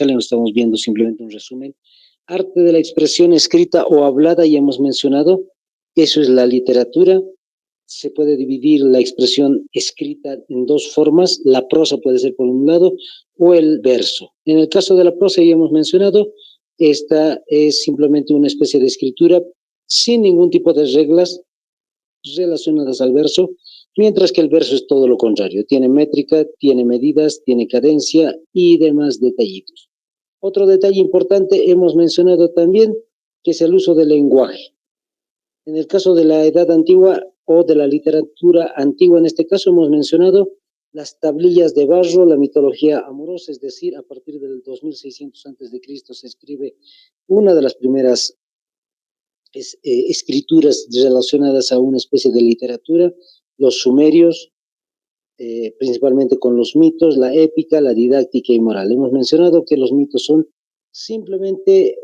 universal, estamos viendo simplemente un resumen. Arte de la expresión escrita o hablada, ya hemos mencionado, eso es la literatura. Se puede dividir la expresión escrita en dos formas, la prosa puede ser por un lado o el verso. En el caso de la prosa, ya hemos mencionado, esta es simplemente una especie de escritura sin ningún tipo de reglas relacionadas al verso, mientras que el verso es todo lo contrario, tiene métrica, tiene medidas, tiene cadencia y demás detallitos. Otro detalle importante hemos mencionado también, que es el uso del lenguaje. En el caso de la Edad Antigua o de la literatura antigua, en este caso hemos mencionado las tablillas de barro, la mitología amorosa, es decir, a partir del 2600 a.C. se escribe una de las primeras escrituras relacionadas a una especie de literatura, los sumerios, principalmente con los mitos, la épica, la didáctica y moral. Hemos mencionado que los mitos son simplemente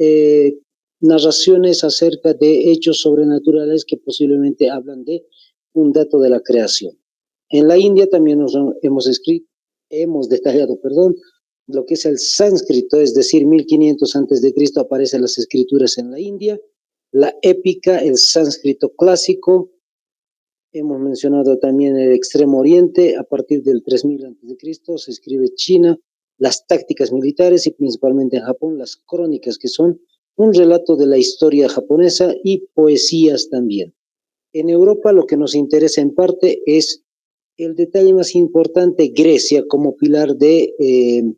narraciones acerca de hechos sobrenaturales que posiblemente hablan de un dato de la creación. En la India también hemos detallado, lo que es el sánscrito, es decir, 1500 a.C. aparecen las escrituras en la India, la épica, el sánscrito clásico. Hemos mencionado también el Extremo Oriente, a partir del 3000 a.C. se escribe China, las tácticas militares y principalmente en Japón las crónicas, que son un relato de la historia japonesa, y poesías también. En Europa lo que nos interesa en parte es el detalle más importante, Grecia como pilar de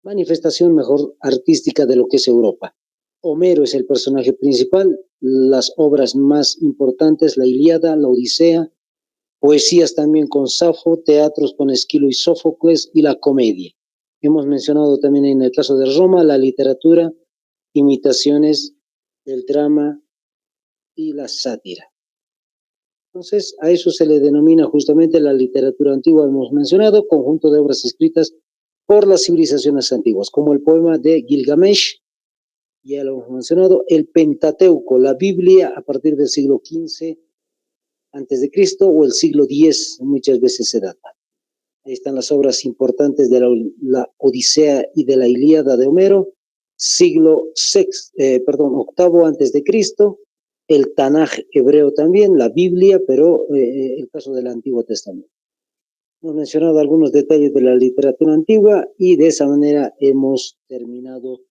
manifestación mejor artística de lo que es Europa. Homero es el personaje principal, las obras más importantes, la Ilíada, la Odisea, poesías también con Safo, teatros con Esquilo y Sófocles y la comedia. Hemos mencionado también en el caso de Roma la literatura, imitaciones, el drama y la sátira. Entonces, a eso se le denomina justamente la literatura antigua, hemos mencionado, conjunto de obras escritas por las civilizaciones antiguas, como el poema de Gilgamesh, ya lo hemos mencionado, el Pentateuco, la Biblia a partir del siglo XV antes de Cristo o el siglo X, muchas veces se data. Ahí están las obras importantes de la Odisea y de la Ilíada de Homero, siglo VIII antes de Cristo, el Tanaj hebreo también, la Biblia, pero el caso del Antiguo Testamento. Hemos mencionado algunos detalles de la literatura antigua y de esa manera hemos terminado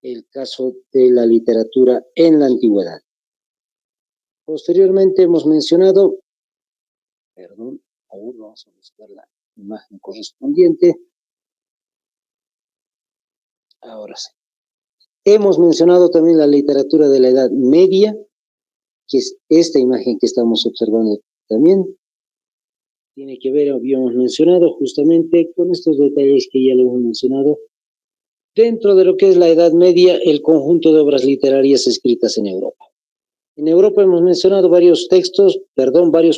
el caso de la literatura en la antigüedad. Posteriormente hemos mencionado, aún vamos a buscar la imagen correspondiente. Ahora sí. Hemos mencionado también la literatura de la Edad Media, que es esta imagen que estamos observando también. Tiene que ver, habíamos mencionado justamente con estos detalles que ya lo hemos mencionado, dentro de lo que es la Edad Media, el conjunto de obras literarias escritas en Europa. En Europa hemos mencionado varios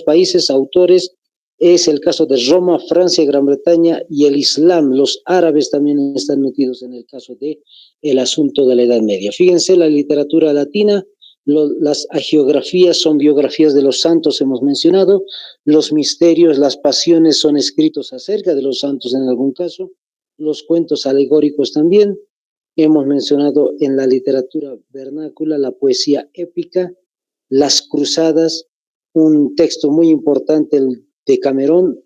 países, autores. Es el caso de Roma, Francia, Gran Bretaña y el Islam. Los árabes también están metidos en el caso de el asunto de la Edad Media. Fíjense, la literatura latina, las hagiografías son biografías de los santos, hemos mencionado. Los misterios, las pasiones son escritos acerca de los santos en algún caso. Los cuentos alegóricos también. Hemos mencionado en la literatura vernácula la poesía épica, las cruzadas, un texto muy importante, el Decamerón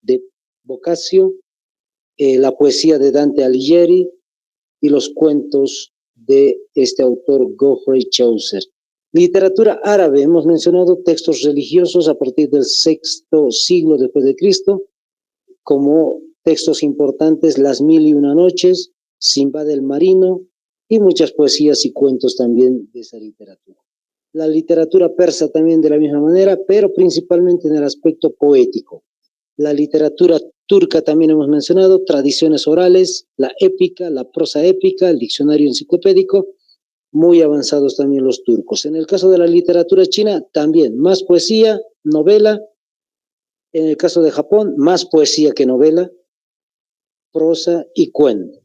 de Boccaccio, la poesía de Dante Alighieri y los cuentos de este autor Geoffrey Chaucer. Literatura árabe, hemos mencionado textos religiosos a partir del sexto siglo después de Cristo, como textos importantes, Las Mil y Una Noches, Sinbad el Marino y muchas poesías y cuentos también de esa literatura. La literatura persa también de la misma manera, pero principalmente en el aspecto poético. La literatura turca también hemos mencionado, tradiciones orales, la épica, la prosa épica, el diccionario enciclopédico, muy avanzados también los turcos. En el caso de la literatura china, también más poesía, novela. En el caso de Japón, más poesía que novela, prosa y cuento.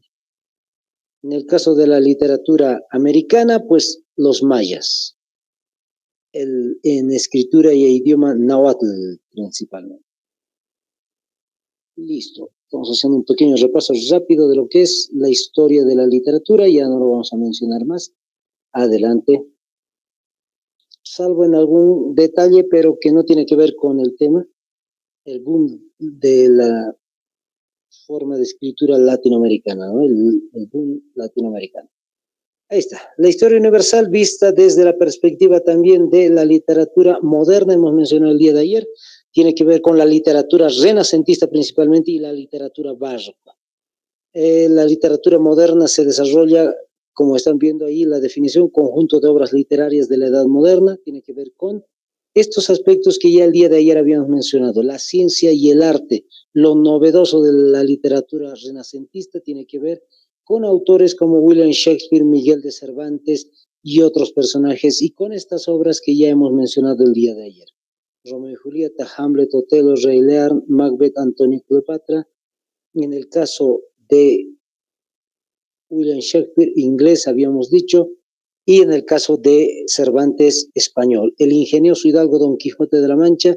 En el caso de la literatura americana, pues los mayas. En escritura y idioma náhuatl principalmente. Listo. Estamos haciendo un pequeño repaso rápido de lo que es la historia de la literatura, ya no lo vamos a mencionar más adelante, salvo en algún detalle, pero que no tiene que ver con el tema, el boom de la forma de escritura latinoamericana, ¿no? El boom latinoamericano. Ahí está, la historia universal vista desde la perspectiva también de la literatura moderna, hemos mencionado el día de ayer, tiene que ver con la literatura renacentista principalmente y la literatura barroca. La literatura moderna se desarrolla, como están viendo ahí la definición, conjunto de obras literarias de la Edad Moderna, tiene que ver con estos aspectos que ya el día de ayer habíamos mencionado, la ciencia y el arte. Lo novedoso de la literatura renacentista tiene que ver con autores como William Shakespeare, Miguel de Cervantes y otros personajes, y con estas obras que ya hemos mencionado el día de ayer. Romeo y Julieta, Hamlet, Otelo, Rey Lear, Macbeth, Antonio y Cleopatra. En el caso de William Shakespeare, inglés, habíamos dicho, y en el caso de Cervantes, español. El ingenioso hidalgo Don Quijote de la Mancha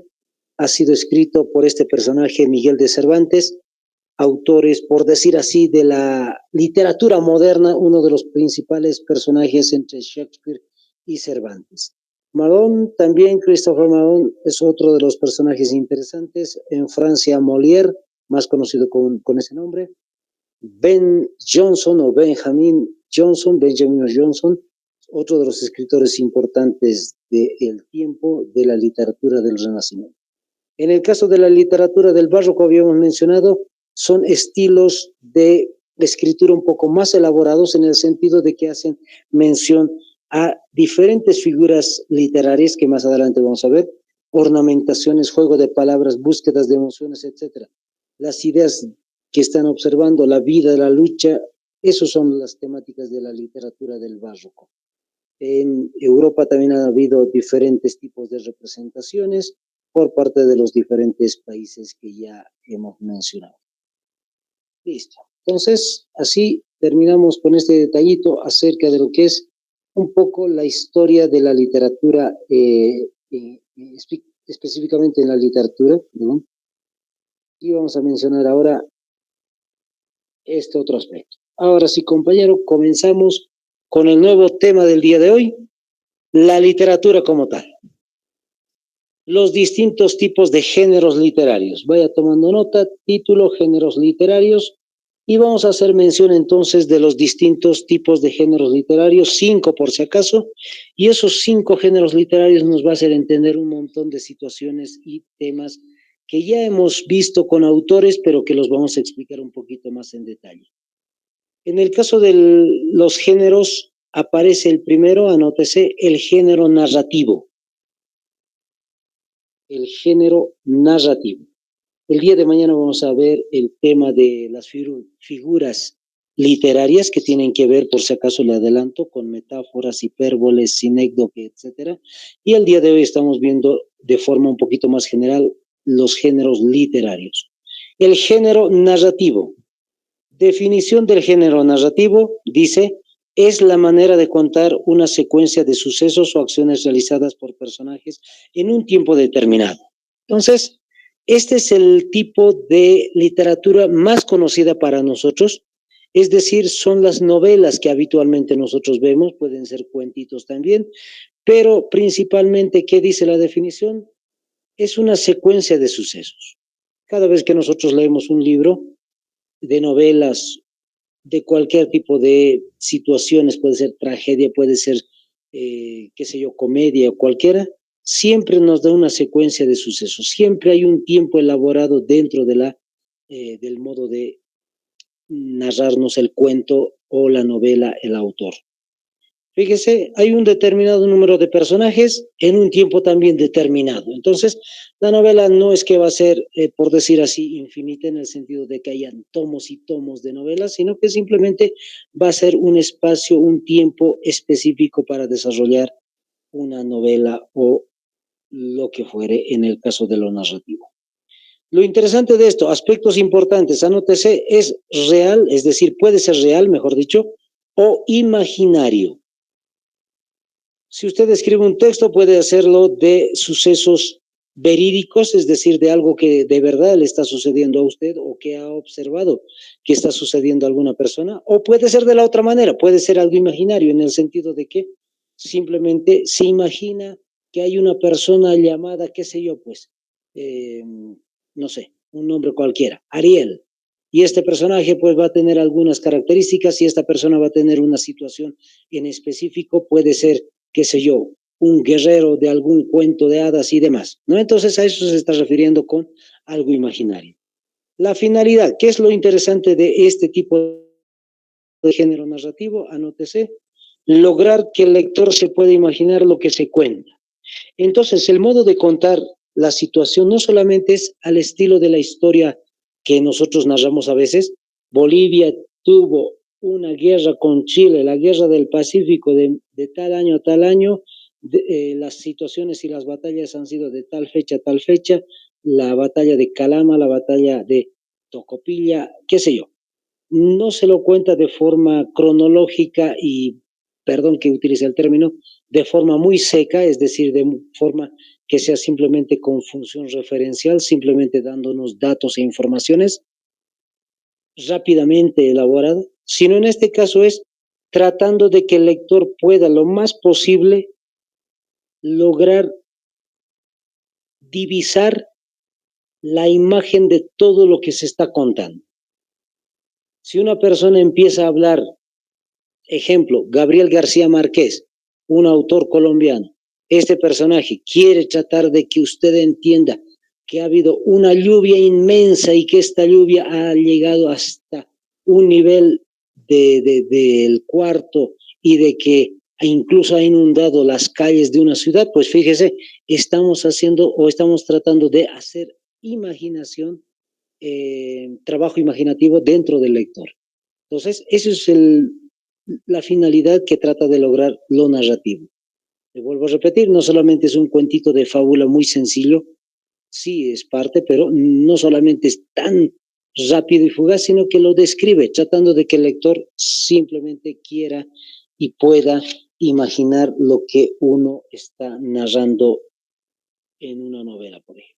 ha sido escrito por este personaje, Miguel de Cervantes, autores, por decir así, de la literatura moderna, uno de los principales personajes entre Shakespeare y Cervantes. Malone, también Christopher Malone, es otro de los personajes interesantes. En Francia, Molière, más conocido con ese nombre. Ben Jonson o Benjamin Johnson, otro de los escritores importantes del tiempo de la literatura del Renacimiento. En el caso de la literatura del barroco, habíamos mencionado, son estilos de escritura un poco más elaborados en el sentido de que hacen mención a diferentes figuras literarias que más adelante vamos a ver, ornamentaciones, juego de palabras, búsquedas de emociones, etc. Las ideas que están observando, la vida, la lucha, esas son las temáticas de la literatura del barroco. En Europa también ha habido diferentes tipos de representaciones por parte de los diferentes países que ya hemos mencionado. Listo. Entonces, así terminamos con este detallito acerca de lo que es un poco la historia de la literatura, específicamente en la literatura, ¿no? Y vamos a mencionar ahora este otro aspecto. Ahora sí, compañero, comenzamos con el nuevo tema del día de hoy, la literatura como tal. Los distintos tipos de géneros literarios. Vaya tomando nota, título, géneros literarios, y vamos a hacer mención entonces de los distintos tipos de géneros literarios, 5 por si acaso, y esos 5 géneros literarios nos va a hacer entender un montón de situaciones y temas que ya hemos visto con autores, pero que los vamos a explicar un poquito más en detalle. En el caso de los géneros, aparece el primero, anótese, el género narrativo. El género narrativo. El día de mañana vamos a ver el tema de las figuras literarias que tienen que ver, por si acaso le adelanto, con metáforas, hipérboles, sinécdoque, etcétera. Y el día de hoy estamos viendo de forma un poquito más general los géneros literarios. El género narrativo. Definición del género narrativo, dice, es la manera de contar una secuencia de sucesos o acciones realizadas por personajes en un tiempo determinado. Entonces, este es el tipo de literatura más conocida para nosotros, es decir, son las novelas que habitualmente nosotros vemos, pueden ser cuentitos también, pero principalmente, ¿qué dice la definición? Es una secuencia de sucesos. Cada vez que nosotros leemos un libro de novelas, de cualquier tipo de situaciones, puede ser tragedia, puede ser, qué sé yo, comedia o cualquiera, siempre nos da una secuencia de sucesos, siempre hay un tiempo elaborado dentro de del modo de narrarnos el cuento o la novela, el autor. Fíjese, hay un determinado número de personajes en un tiempo también determinado. Entonces, la novela no es que va a ser, por decir así, infinita en el sentido de que hayan tomos y tomos de novelas, sino que simplemente va a ser un espacio, un tiempo específico para desarrollar una novela o lo que fuere en el caso de lo narrativo. Lo interesante de esto, aspectos importantes, anótese, es real, es decir, puede ser real, mejor dicho, o imaginario. Si usted escribe un texto, puede hacerlo de sucesos verídicos, es decir, de algo que de verdad le está sucediendo a usted o que ha observado que está sucediendo a alguna persona, o puede ser de la otra manera, puede ser algo imaginario en el sentido de que simplemente se imagina que hay una persona llamada, qué sé yo, pues, eh, no sé, un nombre cualquiera, Ariel. Y este personaje pues va a tener algunas características y esta persona va a tener una situación en específico, puede ser, qué sé yo, un guerrero de algún cuento de hadas y demás, ¿no? Entonces a eso se está refiriendo con algo imaginario. La finalidad, ¿qué es lo interesante de este tipo de género narrativo? Anótese, lograr que el lector se pueda imaginar lo que se cuenta. Entonces, el modo de contar la situación no solamente es al estilo de la historia que nosotros narramos a veces. Bolivia tuvo una guerra con Chile, la guerra del Pacífico de tal año a tal año, las situaciones y las batallas han sido de tal fecha a tal fecha, la batalla de Calama, la batalla de Tocopilla, qué sé yo. No se lo cuenta de forma cronológica y, perdón que utilice el término, de forma muy seca, es decir, de forma que sea simplemente con función referencial, simplemente dándonos datos e informaciones rápidamente elaboradas, sino en este caso es tratando de que el lector pueda lo más posible lograr divisar la imagen de todo lo que se está contando. Si una persona empieza a hablar, ejemplo, Gabriel García Márquez, un autor colombiano, este personaje quiere tratar de que usted entienda que ha habido una lluvia inmensa y que esta lluvia ha llegado hasta un nivel del cuarto y de que incluso ha inundado las calles de una ciudad, pues fíjese, estamos haciendo o estamos tratando de hacer imaginación, trabajo imaginativo dentro del lector. Entonces, eso es la finalidad que trata de lograr lo narrativo. Le vuelvo a repetir, no solamente es un cuentito de fábula muy sencillo, sí es parte, pero no solamente es tan rápido y fugaz, sino que lo describe, tratando de que el lector simplemente quiera y pueda imaginar lo que uno está narrando en una novela, por ejemplo.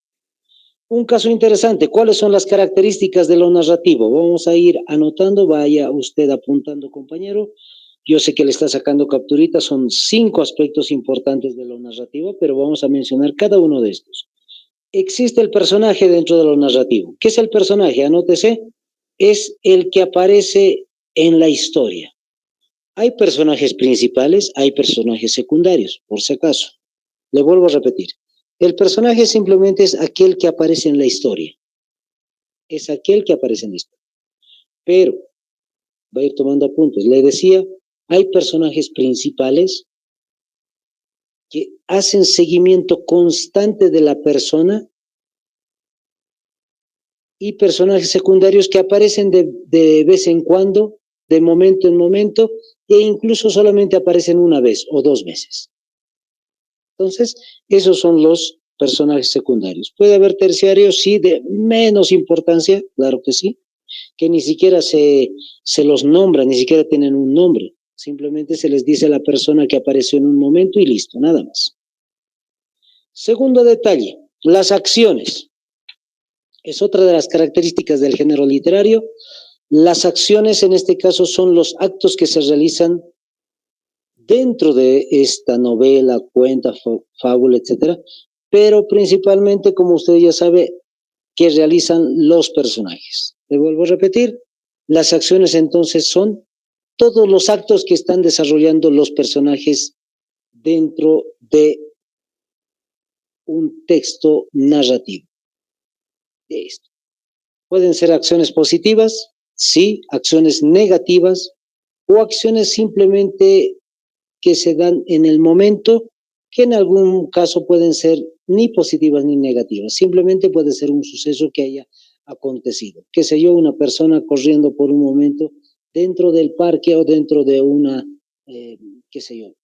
Un caso interesante, ¿cuáles son las características de lo narrativo? Vamos a ir anotando, vaya usted apuntando, compañero. Yo sé que le está sacando capturitas, son 5 aspectos importantes de lo narrativo, pero vamos a mencionar cada uno de estos. Existe el personaje dentro de lo narrativo. ¿Qué es el personaje? Anótese, es el que aparece en la historia. Hay personajes principales, hay personajes secundarios, por si acaso. Le vuelvo a repetir. El personaje simplemente es aquel que aparece en la historia. Es aquel que aparece en la historia. Pero, va a ir tomando apuntes. Le decía, hay personajes principales que hacen seguimiento constante de la persona y personajes secundarios que aparecen de vez en cuando, de momento en momento, e incluso solamente aparecen una vez o 2 veces. Entonces, esos son los personajes secundarios. Puede haber terciarios, sí, de menos importancia, claro que sí, que ni siquiera se los nombra, ni siquiera tienen un nombre. Simplemente se les dice a la persona que apareció en un momento y listo, nada más. Segundo detalle, las acciones. Es otra de las características del género literario. Las acciones en este caso son los actos que se realizan dentro de esta novela, cuenta, fábula, etcétera, pero principalmente, como usted ya sabe, que realizan los personajes. Le vuelvo a repetir, las acciones entonces son todos los actos que están desarrollando los personajes dentro de un texto narrativo. De esto. Pueden ser acciones positivas, sí, acciones negativas o acciones simplemente que se dan en el momento, que en algún caso pueden ser ni positivas ni negativas, simplemente puede ser un suceso que haya acontecido. Qué sé yo, una persona corriendo por un momento dentro del parque o dentro de una, qué sé yo,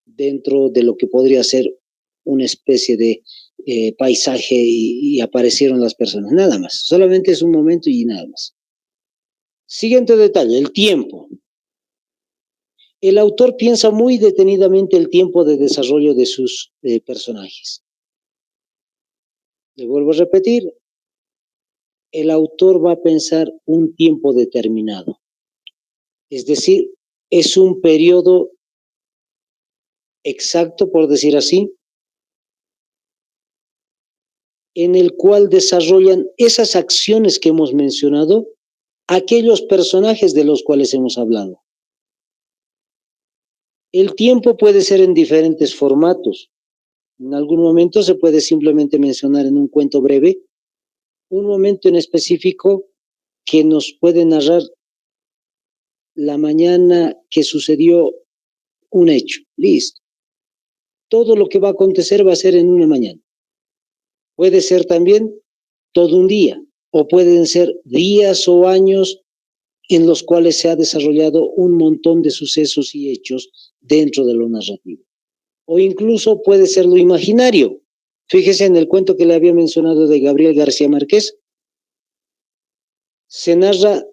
dentro de lo que podría ser una especie de paisaje y aparecieron las personas, nada más, solamente es un momento y nada más. Siguiente detalle, el tiempo. El autor piensa muy detenidamente el tiempo de desarrollo de sus personajes. Le vuelvo a repetir, el autor va a pensar un tiempo determinado. Es decir, es un periodo exacto, por decir así, en el cual desarrollan esas acciones que hemos mencionado aquellos personajes de los cuales hemos hablado. El tiempo puede ser en diferentes formatos. En algún momento se puede simplemente mencionar en un cuento breve un momento en específico que nos puede narrar la mañana que sucedió un hecho. Listo. Todo lo que va a acontecer va a ser en una mañana. Puede ser también todo un día, o pueden ser días o años en los cuales se ha desarrollado un montón de sucesos y hechos dentro de lo narrativo. O incluso puede ser lo imaginario. Fíjese en el cuento que le había mencionado de Gabriel García Márquez, se narra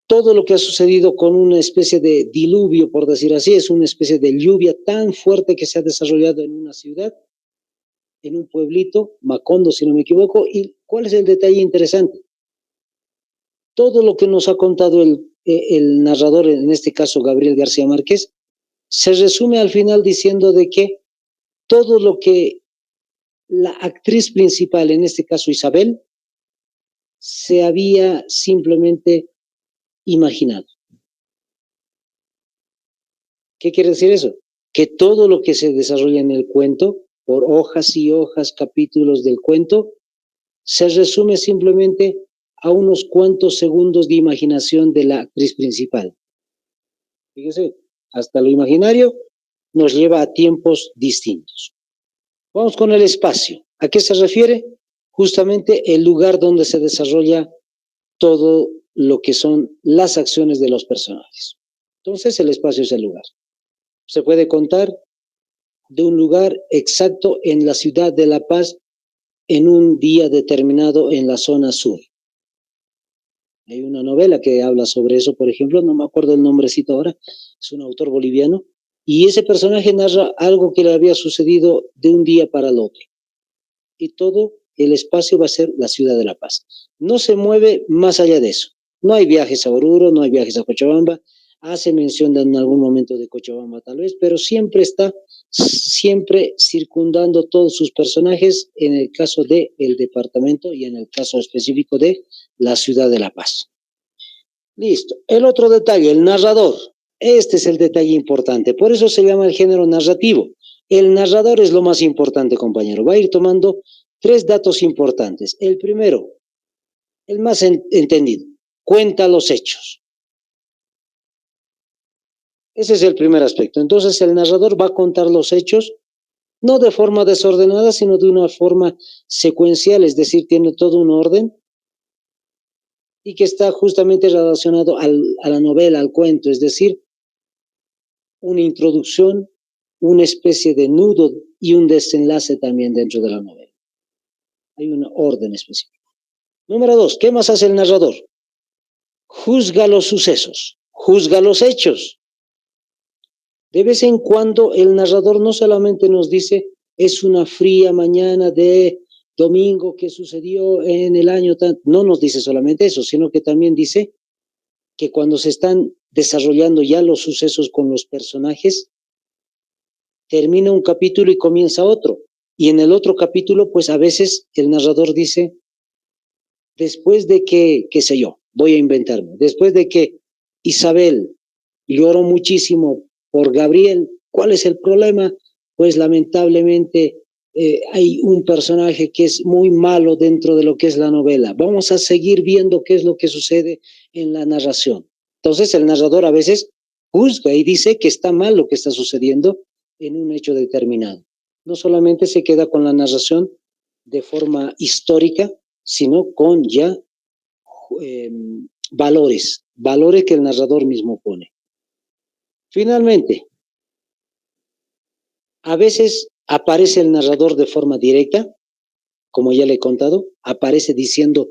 todo lo que ha sucedido con una especie de diluvio, por decir así, es una especie de lluvia tan fuerte que se ha desarrollado en una ciudad, en un pueblito, Macondo, si no me equivoco. ¿Y cuál es el detalle interesante? Todo lo que nos ha contado el narrador, en este caso Gabriel García Márquez, se resume al final diciendo de que todo lo que la actriz principal, en este caso Isabel, se había simplemente imaginado. ¿Qué quiere decir eso? Que todo lo que se desarrolla en el cuento, por hojas y hojas, capítulos del cuento, se resume simplemente a unos cuantos segundos de imaginación de la actriz principal. Fíjese, hasta lo imaginario nos lleva a tiempos distintos. Vamos con el espacio. ¿A qué se refiere? Justamente el lugar donde se desarrolla todo lo que son las acciones de los personajes. Entonces, el espacio es el lugar. Se puede contar de un lugar exacto en la ciudad de La Paz en un día determinado en la zona sur. Hay una novela que habla sobre eso, por ejemplo, no me acuerdo el nombrecito ahora, es un autor boliviano, y ese personaje narra algo que le había sucedido de un día para el otro. Y todo el espacio va a ser la ciudad de La Paz. No se mueve más allá de eso. No hay viajes a Oruro, no hay viajes a Cochabamba, hace mención en algún momento de Cochabamba tal vez, pero siempre está circundando todos sus personajes en el caso del departamento y en el caso específico de la ciudad de La Paz. Listo. El otro detalle, el narrador. Este es el detalle importante. Por eso se llama el género narrativo. El narrador es lo más importante, compañero. Va a ir tomando 3 datos importantes. El primero, el más entendido, cuenta los hechos. Ese es el primer aspecto. Entonces el narrador va a contar los hechos, no de forma desordenada, sino de una forma secuencial, es decir, tiene todo un orden y que está justamente relacionado a la novela, al cuento, es decir, una introducción, una especie de nudo y un desenlace también dentro de la novela. Hay un orden específico. Número 2, ¿qué más hace el narrador? Juzga los sucesos, juzga los hechos. De vez en cuando el narrador no solamente nos dice es una fría mañana de domingo que sucedió en el año tanto, no nos dice solamente eso, sino que también dice que cuando se están desarrollando ya los sucesos con los personajes, termina un capítulo y comienza otro. Y en el otro capítulo, pues a veces el narrador dice, después de que, qué sé yo, voy a inventarme, después de que Isabel lloró muchísimo por Gabriel, ¿cuál es el problema? Pues lamentablemente hay un personaje que es muy malo dentro de lo que es la novela. Vamos a seguir viendo qué es lo que sucede en la narración. Entonces el narrador a veces juzga y dice que está mal lo que está sucediendo en un hecho determinado. No solamente se queda con la narración de forma histórica, sino con ya valores que el narrador mismo pone. Finalmente, a veces aparece el narrador de forma directa, como ya le he contado, aparece diciendo,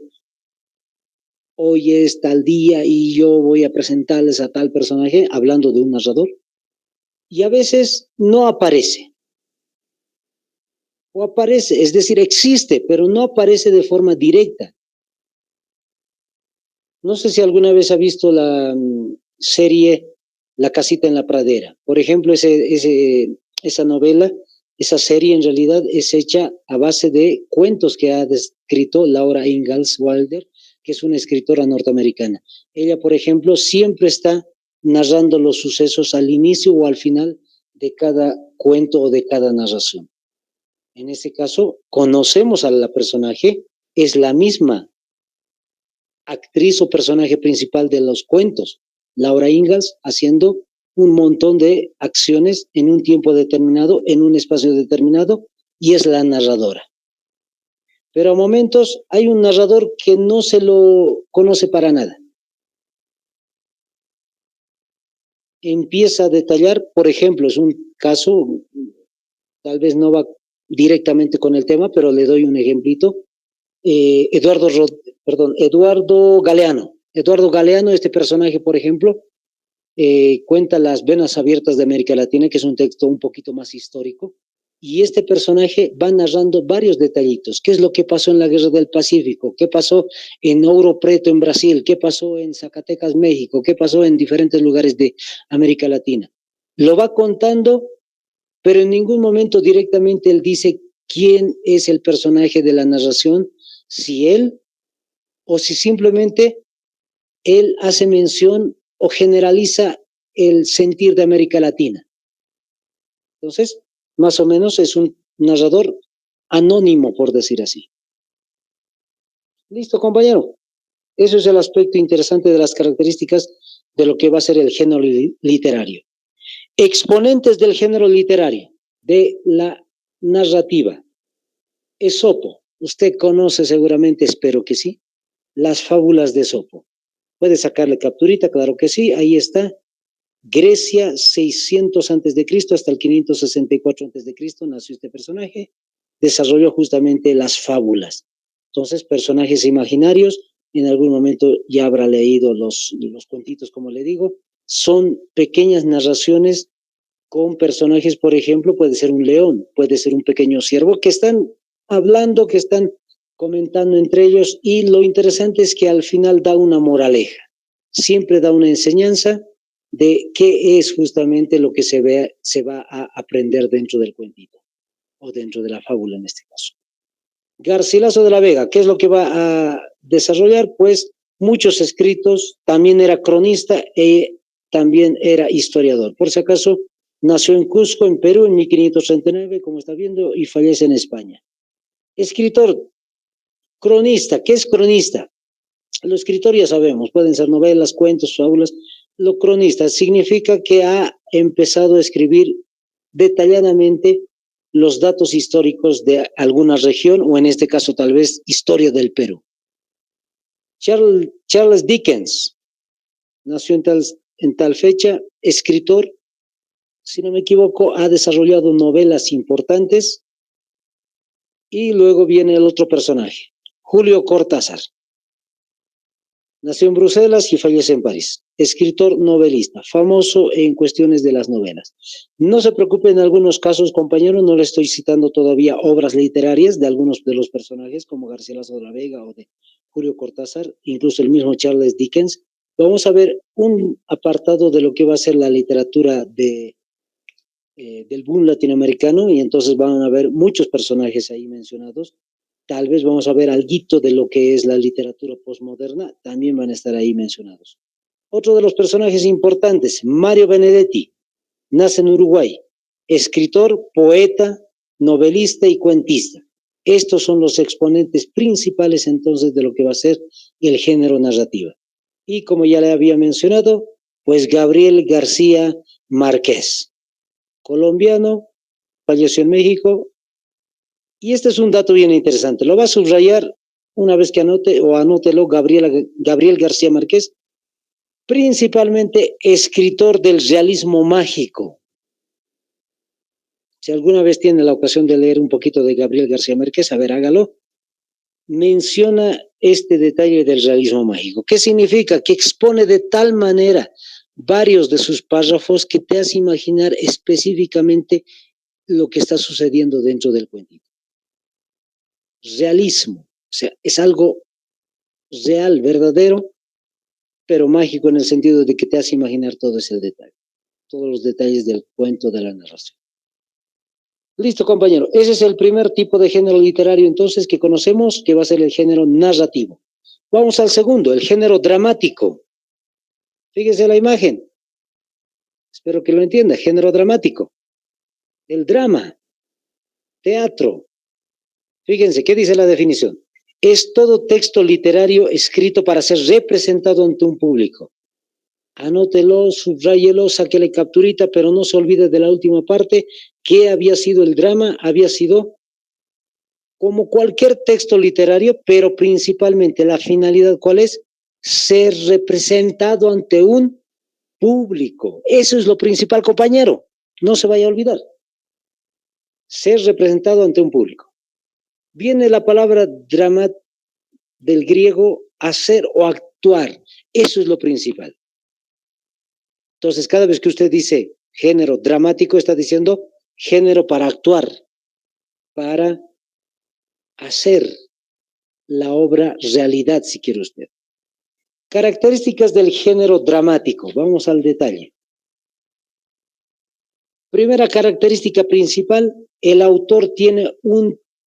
hoy es tal día y yo voy a presentarles a tal personaje, hablando de un narrador, y a veces no aparece. o aparece, es decir, existe, pero no aparece de forma directa. No sé si alguna vez ha visto la serie La casita en la pradera. Por ejemplo, esa novela, esa serie en realidad es hecha a base de cuentos que ha escrito Laura Ingalls Wilder, que es una escritora norteamericana. Ella, por ejemplo, siempre está narrando los sucesos al inicio o al final de cada cuento o de cada narración. En este caso, conocemos a la personaje, es la misma actriz o personaje principal de los cuentos, Laura Ingalls, haciendo un montón de acciones en un tiempo determinado, en un espacio determinado, y es la narradora. Pero a momentos hay un narrador que no se lo conoce para nada. Empieza a detallar, por ejemplo, es un caso, tal vez no va directamente con el tema, pero le doy un ejemplito. Eduardo Galeano. Eduardo Galeano, este personaje, por ejemplo, cuenta Las venas abiertas de América Latina, que es un texto un poquito más histórico, y este personaje va narrando varios detallitos. ¿Qué es lo que pasó en la Guerra del Pacífico? ¿Qué pasó en Ouro Preto, en Brasil? ¿Qué pasó en Zacatecas, México? ¿Qué pasó en diferentes lugares de América Latina? Lo va contando, pero en ningún momento directamente él dice quién es el personaje de la narración, si él o si simplemente él hace mención o generaliza el sentir de América Latina. Entonces, más o menos es un narrador anónimo, por decir así. Listo, compañero. Eso es el aspecto interesante de las características de lo que va a ser el género literario. Exponentes del género literario, de la narrativa. Esopo, usted conoce seguramente, espero que sí, las fábulas de Esopo. Puede sacarle capturita, claro que sí, ahí está. Grecia, 600 antes de Cristo hasta el 564 antes de Cristo nació este personaje, desarrolló justamente las fábulas. Entonces, personajes imaginarios, en algún momento ya habrá leído los cuentitos, como le digo, son pequeñas narraciones con personajes, por ejemplo, puede ser un león, puede ser un pequeño ciervo, que están hablando, que están comentando entre ellos, y lo interesante es que al final da una moraleja, siempre da una enseñanza de qué es justamente lo que se va a aprender dentro del cuentito, o dentro de la fábula en este caso. Garcilaso de la Vega, ¿qué es lo que va a desarrollar? Pues muchos escritos, también era cronista y también era historiador. Por si acaso, nació en Cusco, en Perú, en 1539, como está viendo, y fallece en España. Escritor, cronista, ¿qué es cronista? Lo escritor ya sabemos, pueden ser novelas, cuentos, fábulas. Lo cronista significa que ha empezado a escribir detalladamente los datos históricos de alguna región, o en este caso tal vez historia del Perú. Charles Dickens nació en tal fecha, escritor, si no me equivoco, ha desarrollado novelas importantes. Y luego viene el otro personaje, Julio Cortázar. Nació en Bruselas y fallece en París. Escritor, novelista, famoso en cuestiones de las novelas. No se preocupe, en algunos casos, compañeros, no le estoy citando todavía obras literarias de algunos de los personajes, como Garcilaso de la Vega o de Julio Cortázar, incluso el mismo Charles Dickens. Vamos a ver un apartado de lo que va a ser la literatura del boom latinoamericano, y entonces van a ver muchos personajes ahí mencionados. Tal vez vamos a ver algo de lo que es la literatura postmoderna, también van a estar ahí mencionados. Otro de los personajes importantes, Mario Benedetti, nace en Uruguay, escritor, poeta, novelista y cuentista. Estos son los exponentes principales entonces de lo que va a ser el género narrativa. Y como ya le había mencionado, pues Gabriel García Márquez, colombiano, falleció en México. Y este es un dato bien interesante, lo va a subrayar una vez que anote, o anótelo, Gabriel García Márquez, principalmente escritor del realismo mágico. Si alguna vez tiene la ocasión de leer un poquito de Gabriel García Márquez, a ver, hágalo. Menciona este detalle del realismo mágico. ¿Qué significa? Que expone de tal manera varios de sus párrafos que te hace imaginar específicamente lo que está sucediendo dentro del cuentito. realismo, o sea, es algo real, verdadero, pero mágico en el sentido de que te hace imaginar todo ese detalle, todos los detalles del cuento, de la narración. Listo, compañero. Ese es el primer tipo de género literario, entonces, que conocemos, que va a ser el género narrativo. Vamos al segundo, el género dramático. Fíjese la imagen. Espero que lo entienda. Género dramático. El drama, teatro. Fíjense, ¿qué dice la definición? Es todo texto literario escrito para ser representado ante un público. Anótelo, subráyelo, sáquele capturita, pero no se olvide de la última parte. ¿Qué había sido el drama? Había sido como cualquier texto literario, pero principalmente la finalidad, ¿cuál es? Ser representado ante un público. Eso es lo principal, compañero. No se vaya a olvidar. Ser representado ante un público. Viene la palabra drama del griego hacer o actuar. Eso es lo principal. Entonces, cada vez que usted dice género dramático, está diciendo género para actuar, para hacer la obra realidad, si quiere usted. Características del género dramático. Vamos al detalle. Primera característica principal, el autor tiene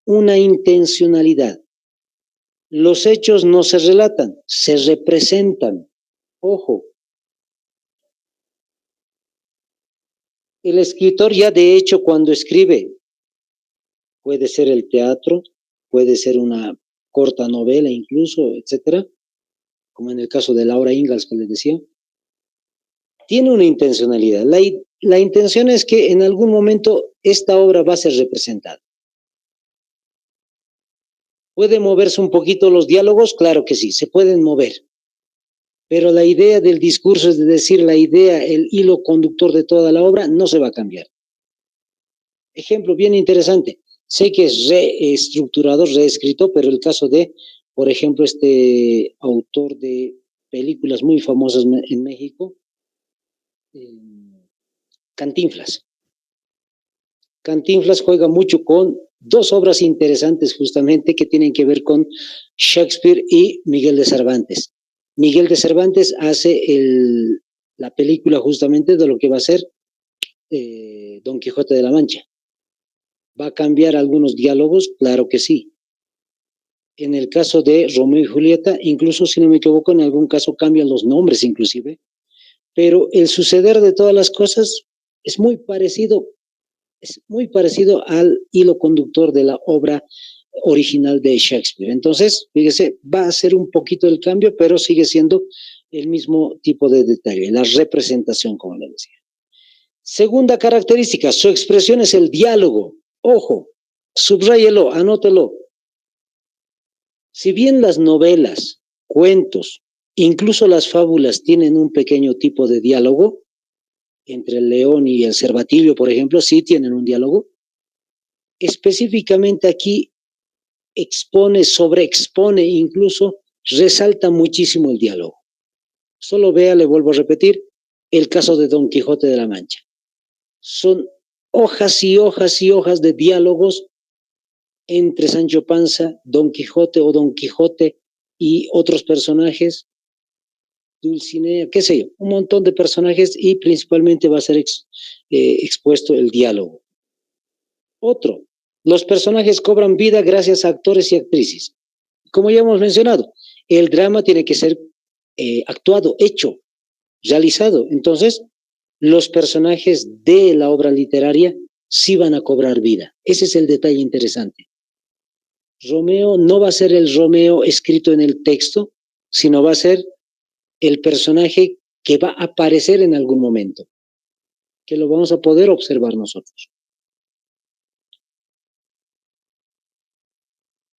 una intencionalidad. Los hechos no se relatan, se representan. Ojo. El escritor ya de hecho cuando escribe, puede ser el teatro, puede ser una corta novela incluso, etcétera, como en el caso de Laura Ingalls que les decía, tiene una intencionalidad. La intención es que en algún momento esta obra va a ser representada. ¿Puede moverse un poquito los diálogos? Claro que sí, se pueden mover. Pero la idea del discurso, es decir, la idea, el hilo conductor de toda la obra, no se va a cambiar. Ejemplo bien interesante. Sé que es reestructurado, reescrito, pero el caso de, por ejemplo, este autor de películas muy famosas en México, Cantinflas. Cantinflas juega mucho con dos obras interesantes justamente que tienen que ver con Shakespeare y Miguel de Cervantes. Miguel de Cervantes hace la película justamente de lo que va a ser Don Quijote de la Mancha. ¿Va a cambiar algunos diálogos? Claro que sí. En el caso de Romeo y Julieta, incluso si no me equivoco, en algún caso cambian los nombres inclusive, pero el suceder de todas las cosas es muy parecido al hilo conductor de la obra original de Shakespeare. Entonces, fíjese, va a ser un poquito el cambio, pero sigue siendo el mismo tipo de detalle, la representación, como le decía. Segunda característica, su expresión es el diálogo. Ojo, subráyelo, anótelo. Si bien las novelas, cuentos, incluso las fábulas tienen un pequeño tipo de diálogo, entre el león y el cervatillo, por ejemplo, sí tienen un diálogo. Específicamente aquí expone, sobreexpone, incluso resalta muchísimo el diálogo. Solo vea, le vuelvo a repetir, el caso de Don Quijote de la Mancha. Son hojas y hojas y hojas de diálogos entre Sancho Panza, Don Quijote o Don Quijote y otros personajes, Dulcinea, qué sé yo, un montón de personajes y principalmente va a ser expuesto el diálogo. Otro, los personajes cobran vida gracias a actores y actrices. Como ya hemos mencionado, el drama tiene que ser actuado, hecho, realizado. Entonces, los personajes de la obra literaria sí van a cobrar vida. Ese es el detalle interesante. Romeo no va a ser el Romeo escrito en el texto, sino va a ser el personaje que va a aparecer en algún momento, que lo vamos a poder observar nosotros.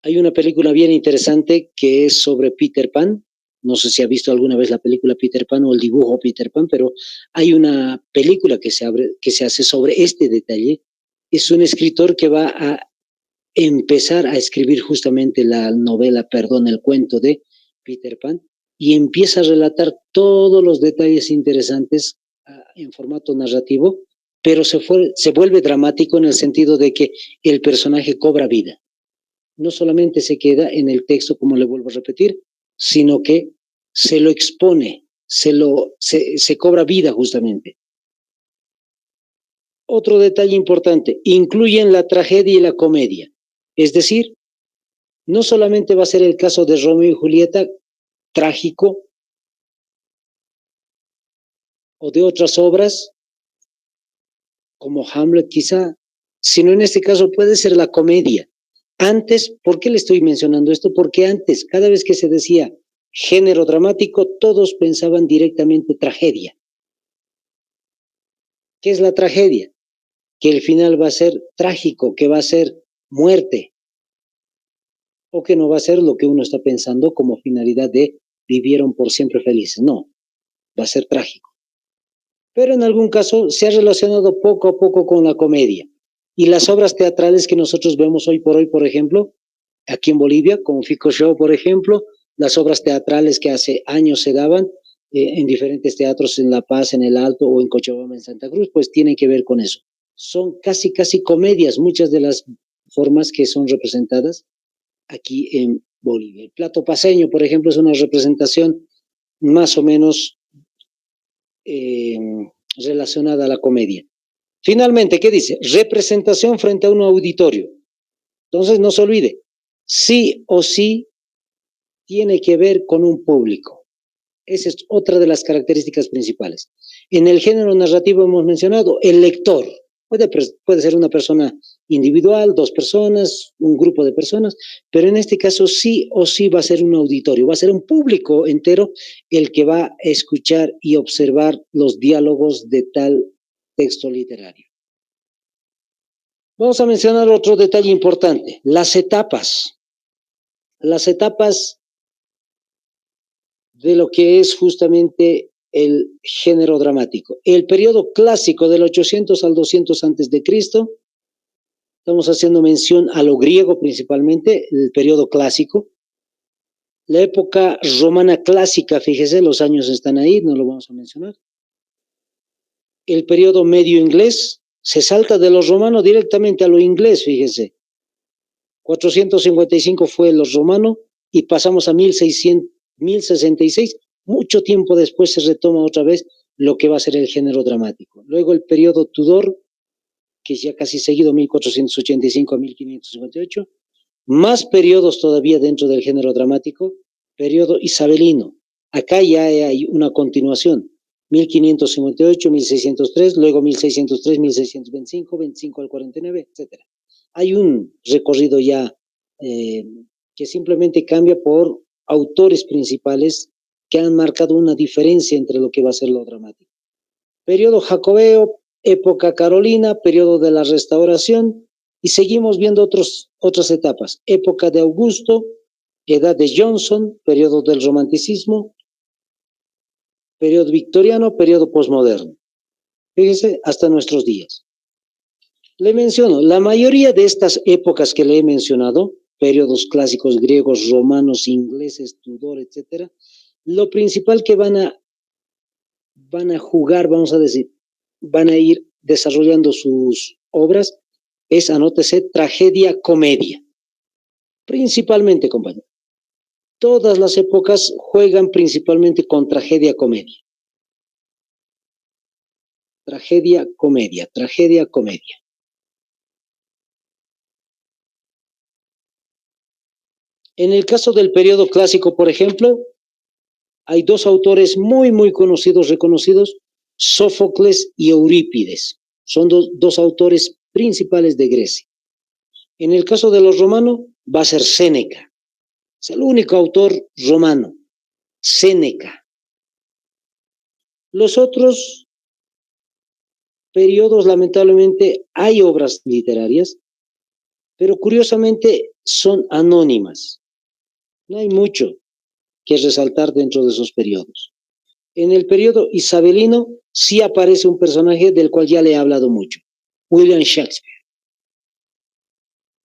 Hay una película bien interesante que es sobre Peter Pan. No sé si ha visto alguna vez la película Peter Pan o el dibujo Peter Pan, pero hay una película que se hace sobre este detalle. Es un escritor que va a empezar a escribir justamente la novela, el cuento de Peter Pan, y empieza a relatar todos los detalles interesantes en formato narrativo, pero se vuelve dramático en el sentido de que el personaje cobra vida. no solamente se queda en el texto, como le vuelvo a repetir, sino que se lo expone, se cobra vida justamente. Otro detalle importante, incluyen la tragedia y la comedia. Es decir, no solamente va a ser el caso de Romeo y Julieta, trágico, o de otras obras, como Hamlet quizá, sino en este caso puede ser la comedia. Antes, ¿por qué le estoy mencionando esto? Porque antes, cada vez que se decía género dramático, todos pensaban directamente tragedia. ¿Qué es la tragedia? Que el final va a ser trágico, que va a ser muerte, o que no va a ser lo que uno está pensando como finalidad de vivieron por siempre felices. No, va a ser trágico. Pero en algún caso se ha relacionado poco a poco con la comedia. Y las obras teatrales que nosotros vemos hoy, por ejemplo, aquí en Bolivia, como Fico Show, por ejemplo, las obras teatrales que hace años se daban en diferentes teatros en La Paz, en El Alto o en Cochabamba, en Santa Cruz, pues tienen que ver con eso. Son casi comedias, muchas de las formas que son representadas aquí en Bolivia. El plato paceño, por ejemplo, es una representación más o menos eh, relacionada a la comedia. Finalmente, ¿qué dice? Representación frente a un auditorio. Entonces, no se olvide, sí o sí tiene que ver con un público. Esa es otra de las características principales. En el género narrativo hemos mencionado el lector. Puede ser una persona individual, dos personas, un grupo de personas, pero en este caso sí o sí va a ser un auditorio, va a ser un público entero el que va a escuchar y observar los diálogos de tal texto literario. Vamos a mencionar otro detalle importante, las etapas. Las etapas de lo que es justamente el género dramático. El periodo clásico del 800 al 200 antes de Cristo, estamos haciendo mención a lo griego principalmente, el periodo clásico. La época romana clásica, fíjese, los años están ahí, no lo vamos a mencionar. El periodo medio inglés, se salta de los romanos directamente a lo inglés, fíjese. 455 fue los romanos y pasamos a 1066. Mucho tiempo después se retoma otra vez lo que va a ser el género dramático. Luego el periodo Tudor, que es ya casi seguido, 1485 a 1558. Más periodos todavía dentro del género dramático, periodo isabelino. Acá ya hay una continuación. 1558, 1603, luego 1603, 1625, 25 al 49, etc. Hay un recorrido ya que simplemente cambia por autores principales que han marcado una diferencia entre lo que va a ser lo dramático. Periodo jacobeo, época carolina, periodo de la restauración, y seguimos viendo otras etapas. Época de Augusto, edad de Johnson, periodo del romanticismo, periodo victoriano, periodo posmoderno. Fíjense, hasta nuestros días. Le menciono, la mayoría de estas épocas que le he mencionado, periodos clásicos griegos, romanos, ingleses, Tudor, etcétera, lo principal que van a jugar, vamos a decir, van a ir desarrollando sus obras, es, anótese, tragedia, comedia. Principalmente, compañero. Todas las épocas juegan principalmente con tragedia, comedia. Tragedia, comedia, tragedia, comedia. En el caso del periodo clásico, por ejemplo, hay dos autores muy conocidos, reconocidos, Sófocles y Eurípides. Son dos autores principales de Grecia. En el caso de los romanos, va a ser Séneca. Es el único autor romano, Séneca. Los otros periodos, lamentablemente, hay obras literarias, pero curiosamente son anónimas. No hay mucho que resaltar dentro de esos periodos. En el periodo isabelino sí aparece un personaje del cual ya le he hablado mucho, William Shakespeare.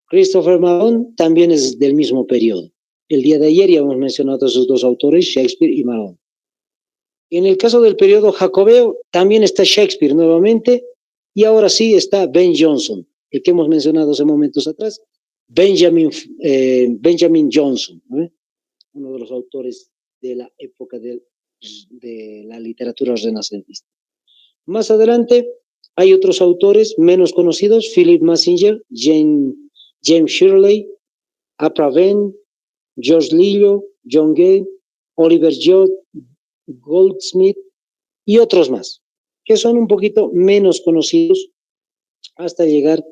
Christopher Marlowe también es del mismo periodo. El día de ayer ya hemos mencionado a esos dos autores, Shakespeare y Marlowe. En el caso del periodo jacobeo también está Shakespeare nuevamente y ahora sí está Ben Jonson, el que hemos mencionado hace momentos atrás, Benjamin Johnson, ¿no? Uno de los autores de la época de la literatura renacentista. Más adelante hay otros autores menos conocidos: Philip Massinger, James Shirley, Aprah Venn, George Lillo, John Gay, Oliver Goldsmith y otros más, que son un poquito menos conocidos hasta llegar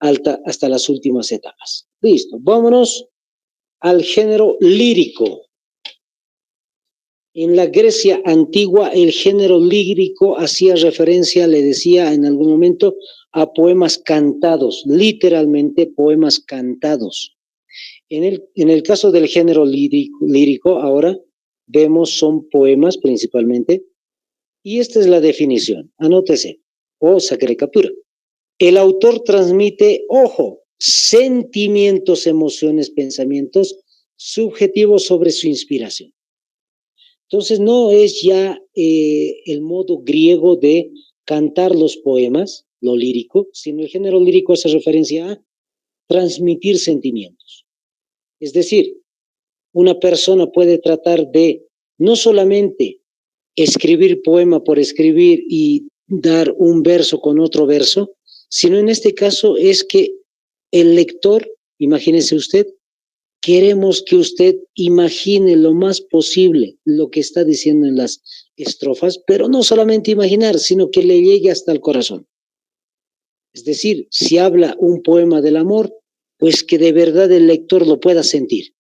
hasta las últimas etapas. Listo, vámonos al género lírico. En la Grecia antigua, el género lírico hacía referencia, le decía en algún momento, a poemas cantados, literalmente poemas cantados. En el caso del género lírico, ahora vemos son poemas principalmente, y esta es la definición, anótese o saque captura. El autor transmite, ojo, sentimientos, emociones, pensamientos subjetivos sobre su inspiración. Entonces no es ya el modo griego de cantar los poemas, lo lírico, sino el género lírico hace referencia a transmitir sentimientos. Es decir, una persona puede tratar de no solamente escribir poema por escribir y dar un verso con otro verso, sino en este caso es que el lector, imagínese usted, queremos que usted imagine lo más posible lo que está diciendo en las estrofas, pero no solamente imaginar, sino que le llegue hasta el corazón. Es decir, si habla un poema del amor, pues que de verdad el lector lo pueda sentir.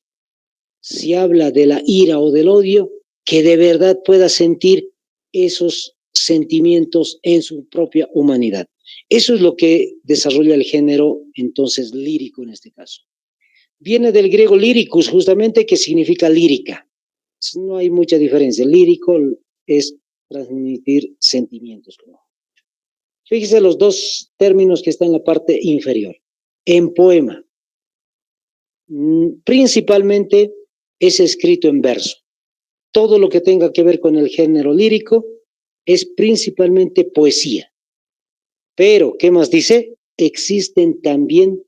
Si habla de la ira o del odio, que de verdad pueda sentir esos sentimientos en su propia humanidad. Eso es lo que desarrolla el género, entonces, lírico en este caso. Viene del griego lyricus, justamente, que significa lírica. No hay mucha diferencia. Lírico es transmitir sentimientos. Fíjese los dos términos que están en la parte inferior. En poema, principalmente es escrito en verso. Todo lo que tenga que ver con el género lírico es principalmente poesía. Pero, ¿qué más dice? Existen también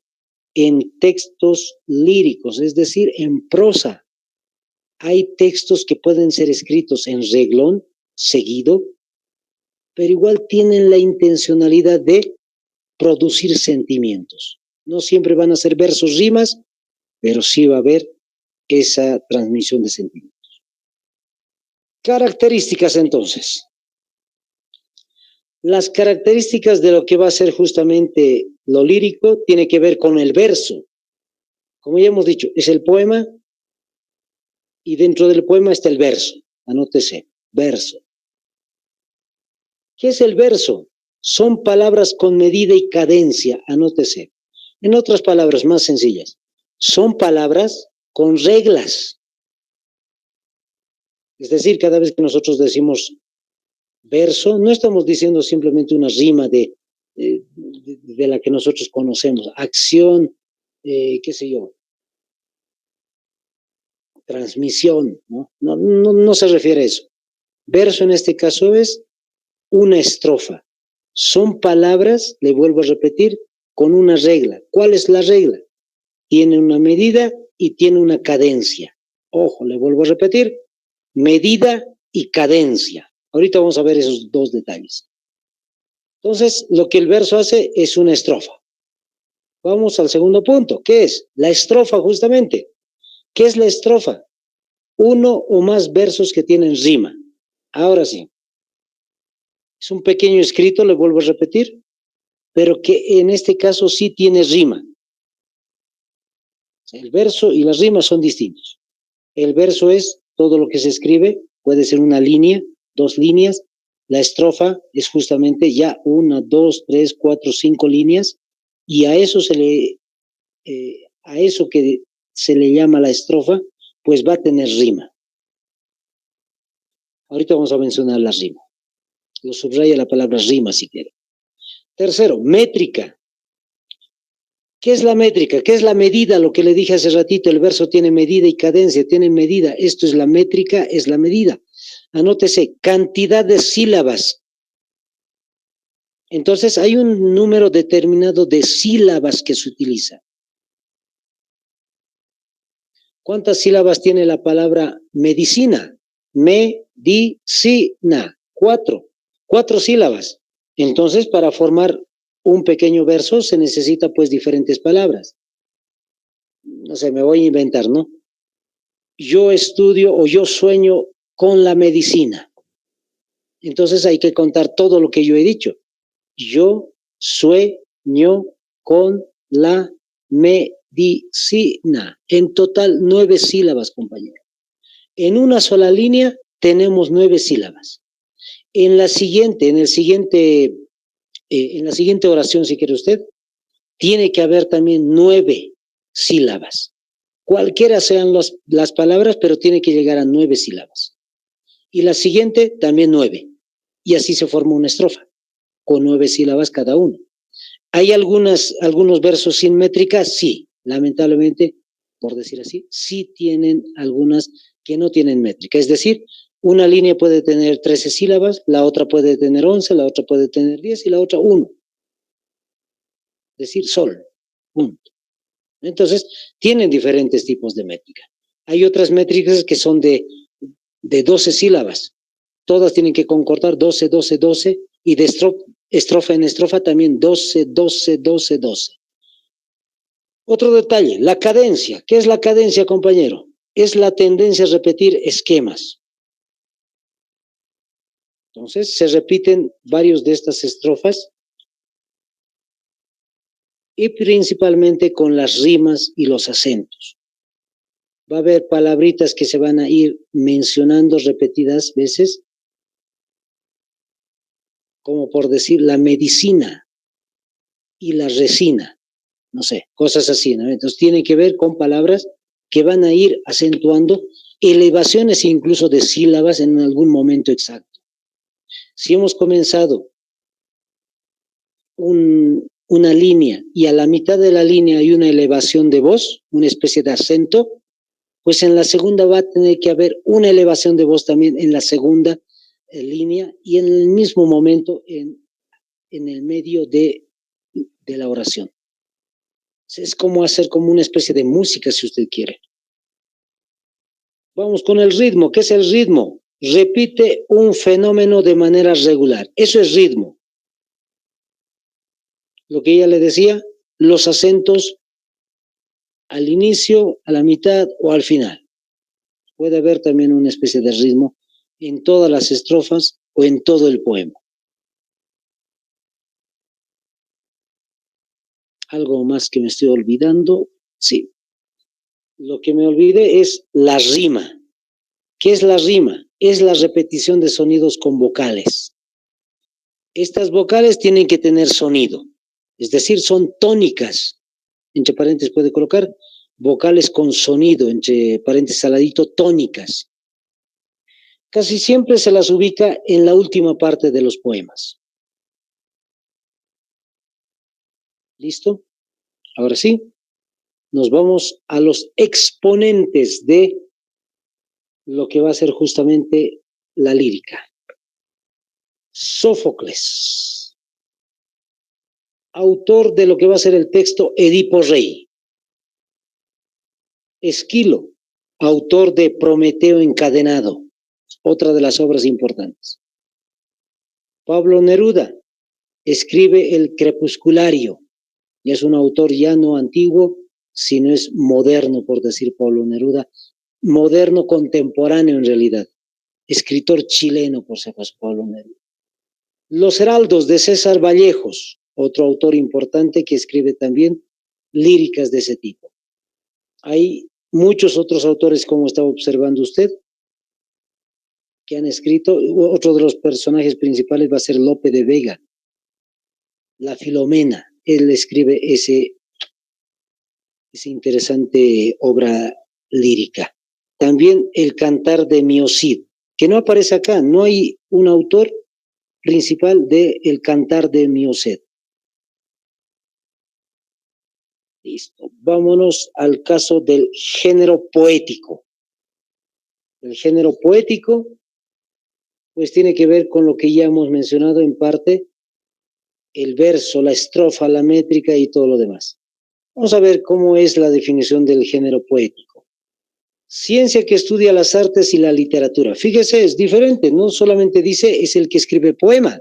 en textos líricos, es decir, en prosa. Hay textos que pueden ser escritos en reglón, seguido, pero igual tienen la intencionalidad de producir sentimientos. No siempre van a ser versos, rimas, pero sí va a haber esa transmisión de sentimientos. Características, entonces. Las características de lo que va a ser justamente lo lírico tiene que ver con el verso. Como ya hemos dicho, es el poema y dentro del poema está el verso. Anótese, verso. ¿Qué es el verso? Son palabras con medida y cadencia, anótese. En otras palabras más sencillas, son palabras con reglas. Es decir, cada vez que nosotros decimos verso, no estamos diciendo simplemente una rima de la que nosotros conocemos, acción, qué sé yo, transmisión, ¿no? No se refiere a eso. Verso en este caso es una estrofa. Son palabras, le vuelvo a repetir, con una regla. ¿Cuál es la regla? Tiene una medida y tiene una cadencia. Ojo, le vuelvo a repetir, medida y cadencia. Ahorita vamos a ver esos dos detalles. Entonces, lo que el verso hace es una estrofa. Vamos al segundo punto. ¿Qué es? La estrofa, justamente. ¿Qué es la estrofa? Uno o más versos que tienen rima. Ahora sí. Es un pequeño escrito, le vuelvo a repetir, pero que en este caso sí tiene rima. El verso y las rimas son distintos. El verso es todo lo que se escribe, puede ser una línea, dos líneas. La estrofa es justamente ya 1, 2, 3, 4, 5 líneas, y a eso que se le llama la estrofa, pues va a tener rima. Ahorita vamos a mencionar la rima. Lo subraya la palabra rima si quiere. Tercero, métrica. ¿Qué es la métrica? ¿Qué es la medida? Lo que le dije hace ratito, el verso tiene medida y cadencia, tiene medida. Esto es la métrica, es la medida. Anótese, cantidad de sílabas. Entonces hay un número determinado de sílabas que se utiliza. ¿Cuántas sílabas tiene la palabra medicina? Medicina. 4. 4 sílabas. Entonces, para formar un pequeño verso se necesita pues diferentes palabras. No sé, me voy a inventar, ¿no? Yo estudio o yo sueño con la medicina. Entonces hay que contar todo lo que yo he dicho. Yo sueño con la medicina. En total 9 sílabas, compañero. En una sola línea tenemos 9 sílabas. En la siguiente oración, si quiere usted, tiene que haber también 9 sílabas. Cualquiera sean las palabras, pero tiene que llegar a 9 sílabas. Y la siguiente también 9. Y así se forma una estrofa, con 9 sílabas cada uno. ¿Hay algunos versos sin métrica? Sí, lamentablemente, por decir así, sí tienen algunas que no tienen métrica. Es decir, una línea puede tener 13 sílabas, la otra puede tener 11, la otra puede tener 10 y la otra 1. Es decir, sol, punto. Entonces, tienen diferentes tipos de métrica. Hay otras métricas que son de 12 sílabas. Todas tienen que concordar 12, 12, 12 y de estrofa en estrofa también 12, 12, 12, 12. Otro detalle, la cadencia. ¿Qué es la cadencia, compañero? Es la tendencia a repetir esquemas. Entonces, se repiten varios de estas estrofas y principalmente con las rimas y los acentos. Va a haber palabritas que se van a ir mencionando repetidas veces, como por decir la medicina y la resina, no sé, cosas así, ¿no? Entonces tiene que ver con palabras que van a ir acentuando elevaciones incluso de sílabas en algún momento exacto. Si hemos comenzado una línea y a la mitad de la línea hay una elevación de voz, una especie de acento, pues en la segunda va a tener que haber una elevación de voz también en la segunda línea y en el mismo momento en el medio de la oración. Es como hacer como una especie de música, si usted quiere. Vamos con el ritmo. ¿Qué es el ritmo? Repite un fenómeno de manera regular. Eso es ritmo. Lo que ella le decía, los acentos al inicio, a la mitad o al final. Puede haber también una especie de ritmo en todas las estrofas o en todo el poema. Algo más que me estoy olvidando. Sí. Lo que me olvidé es la rima. ¿Qué es la rima? Es la repetición de sonidos con vocales. Estas vocales tienen que tener sonido, es decir, son tónicas. Entre paréntesis puede colocar vocales con sonido, entre paréntesis saladito, tónicas. Casi siempre se las ubica en la última parte de los poemas. ¿Listo? Ahora sí, nos vamos a los exponentes de lo que va a ser justamente la lírica. Sófocles, autor de lo que va a ser el texto Edipo Rey. Esquilo, autor de Prometeo encadenado, otra de las obras importantes. Pablo Neruda escribe el Crepusculario, y es un autor ya no antiguo, sino es moderno, por decir Pablo Neruda, moderno contemporáneo en realidad, escritor chileno, por si acaso, Pablo Neruda. Los Heraldos de César Vallejos, otro autor importante que escribe también líricas de ese tipo. Hay muchos otros autores, como estaba observando usted, que han escrito. Otro de los personajes principales va a ser Lope de Vega, La Filomena. Él escribe esa interesante obra lírica. También el Cantar de Miocid, que no aparece acá, no hay un autor principal de El Cantar de Miocid. Listo, vámonos al caso del género poético. El género poético, pues tiene que ver con lo que ya hemos mencionado en parte, el verso, la estrofa, la métrica y todo lo demás. Vamos a ver cómo es la definición del género poético. Ciencia que estudia las artes y la literatura. Fíjese, es diferente, no solamente dice es el que escribe poema,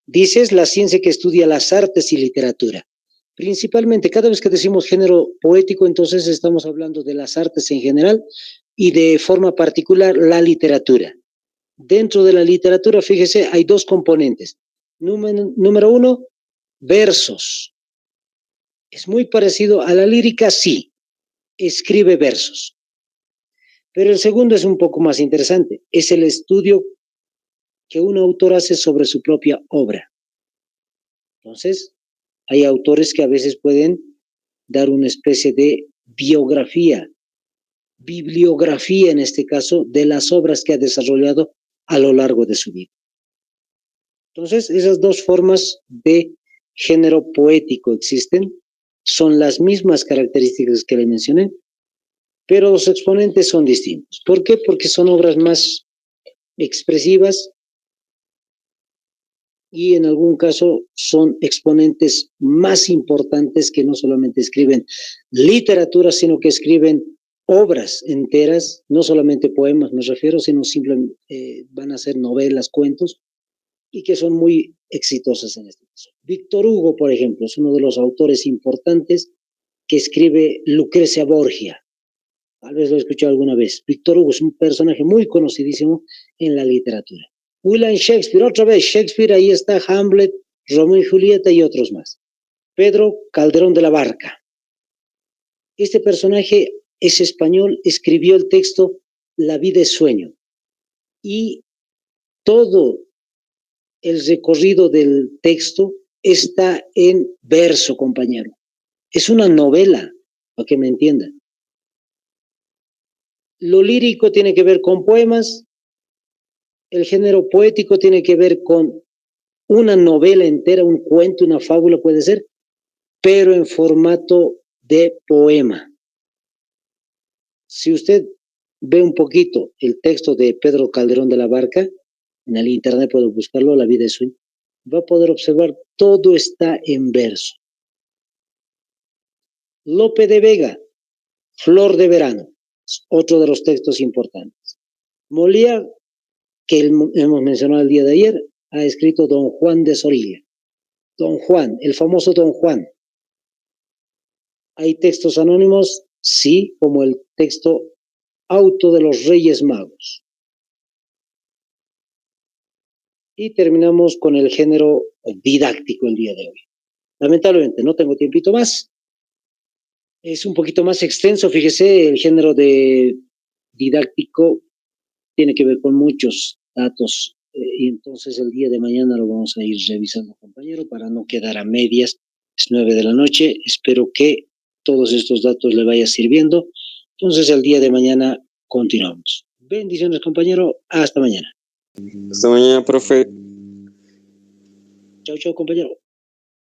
dice es la ciencia que estudia las artes y literatura. Principalmente, cada vez que decimos género poético, entonces estamos hablando de las artes en general y de forma particular la literatura. Dentro de la literatura, fíjese, hay dos componentes. Número uno, versos. Es muy parecido a la lírica, sí, escribe versos. Pero el segundo es un poco más interesante, es el estudio que un autor hace sobre su propia obra. Entonces, hay autores que a veces pueden dar una especie de biografía, bibliografía en este caso, de las obras que ha desarrollado a lo largo de su vida. Entonces, esas dos formas de género poético existen, son las mismas características que le mencioné, pero los exponentes son distintos. ¿Por qué? Porque son obras más expresivas y en algún caso son exponentes más importantes que no solamente escriben literatura, sino que escriben obras enteras, no solamente poemas me refiero, sino simplemente van a ser novelas, cuentos, y que son muy exitosas en este caso. Víctor Hugo, por ejemplo, es uno de los autores importantes que escribe Lucrecia Borgia. Tal vez lo he escuchado alguna vez. Víctor Hugo es un personaje muy conocidísimo en la literatura. William Shakespeare, otra vez, Shakespeare, ahí está Hamlet, Romeo y Julieta y otros más. Pedro Calderón de la Barca. Este personaje es español, escribió el texto La vida es sueño. Y todo el recorrido del texto está en verso, compañero. Es una novela, para que me entiendan. Lo lírico tiene que ver con poemas, el género poético tiene que ver con una novela entera, un cuento, una fábula puede ser, pero en formato de poema. Si usted ve un poquito el texto de Pedro Calderón de la Barca, en el internet puede buscarlo, La vida es sueño, va a poder observar, todo está en verso. Lope de Vega, Flor de verano, es otro de los textos importantes. Molière, que hemos mencionado el día de ayer, ha escrito Don Juan de Zorilla. Don Juan, el famoso Don Juan. ¿Hay textos anónimos? Sí, como el texto Auto de los Reyes Magos. Y terminamos con el género didáctico el día de hoy. Lamentablemente no tengo tiempito más. Es un poquito más extenso, fíjese, el género de didáctico tiene que ver con muchos datos y entonces el día de mañana lo vamos a ir revisando, compañero, para no quedar a medias. Es 9 de la noche, espero que todos estos datos le vayan sirviendo. Entonces el día de mañana continuamos. Bendiciones, compañero, hasta mañana. Hasta mañana, profe. Chao, chao, compañero.